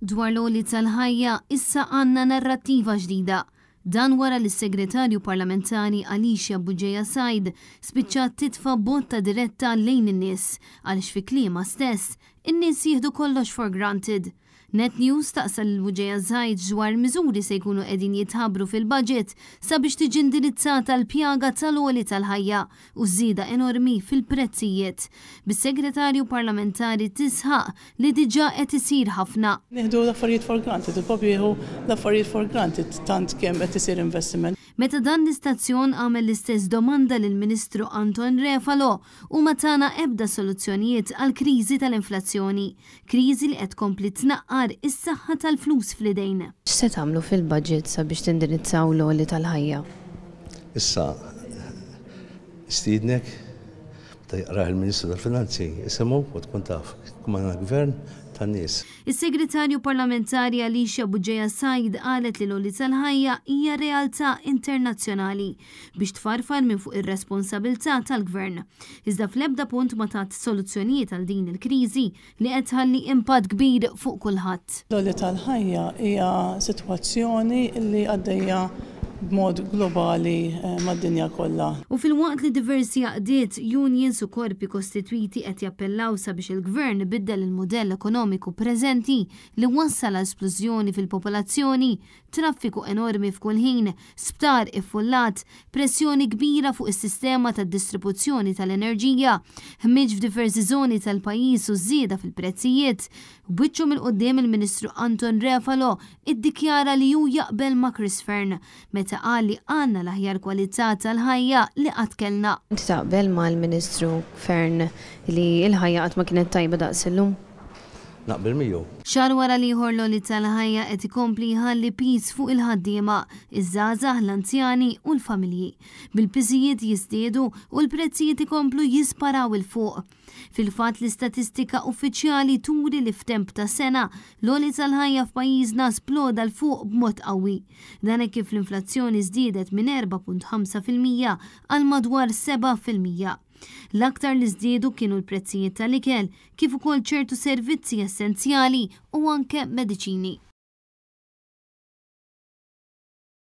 Dwar l-għoli tal-ħajja issa għandna narrattiva ġdida. Dan wara li s-segretarju parlamentari Alicia Buġeja Said spiċċat titfa' botta diretta lejn in-nies għaliex fi kliema stess in-nies jieħdu kollox for granted. Net News taqsal l-Buġeja Said dwar miżuri se jkunu qegħdin jitħabbru fil-budget sabiex tiġi indirizzata l-pjaga tal-għoli tal-ħajja u żieda enormi fil-prezzijiet. Bis-segretarju parlamentari tisħaq li diġà qed isir ħafna. Nieħdu l-affarijiet for granted, il-popju jieħu l-affarijiet for granted tant kemm qed isir investiment. Meta dan l-istazzjon għamel l-istess domanda lill-Ministru Anton Refalo u ma tana ebda soluzzjonijiet għal kriżi tal-inflazzjoni, kriżi li qed kompli tnaqqar is-saħħa tal-flus fl-idejn. X'se tagħmlu fil-budget sabiex tindirizzaw l-għoli tal-ħajja? Issa istidnek ta' jaqrah il-Ministru tal-Finanzi isemgħu u tkun taf kemm għandna gvern tan-nies. Is-segretarju parlamentari Alicia Buġeja Said qalet li l-għoli tal-ħajja hija realtà internazzjonali biex tfarfar minn fuq ir-responsabilità tal-gvern. Iżda fl-ebda punt ma tat soluzzjonijiet għal din il-kriżi li qed tħalli impatt kbir fuq kulħadd. L-għoli tal-ħajja hija sitwazzjoni li għaddejja b'mod globali mad-dinja kollha. U fil-waqt li diversi għaqdiet, unions u korpi kostitwiti qed jappellaw sabiex il-gvern biddel il-modell ekonomiku preżenti li wassal għal esplużjoni fil-popolazzjoni, traffiku enormi f'kull ħin, sptar iffullat, pressjoni kbira fuq is-sistema tad-distribuzzjoni tal-enerġija, ħmiġ f'diversi żoni tal-pajjiż u żieda fil-prezzijiet, biċċu mill-qudiem il-Ministru Anton Refalo iddikjara li hu jaqbel ma' Chris Fern meta qal li għandna l-aħjar kwalità tal-ħajja li qatt kellna. Inti taqbel mal-Ministru Fern li l-ħajja qatt ma kienet tajba daqs illum? Naqbel miegħu. Xahar wara li l-għoli tal-ħajja qed ikompli jħalli piż fuq il-ħaddiema, iż-żgħażagħ, l-anzjani u l-familji. Bil-piżijiet jiżdiedu u l-prezzijiet ikomplu jisparaw il fuq. Fil-fatt l-istatistika uffiċjali turi li f'temp ta' sena l-għoli tal-ħajja f'pajjiżna sploda l-fuq b'mod qawwi. Dan kif l-inflazzjoni żdiedet minn 4.5% għal madwar 7%. L-aktar li żdiedu kienu l-prezzijiet tal-ikel kif ukoll ċertu servizzi essenzjali u anke mediċini.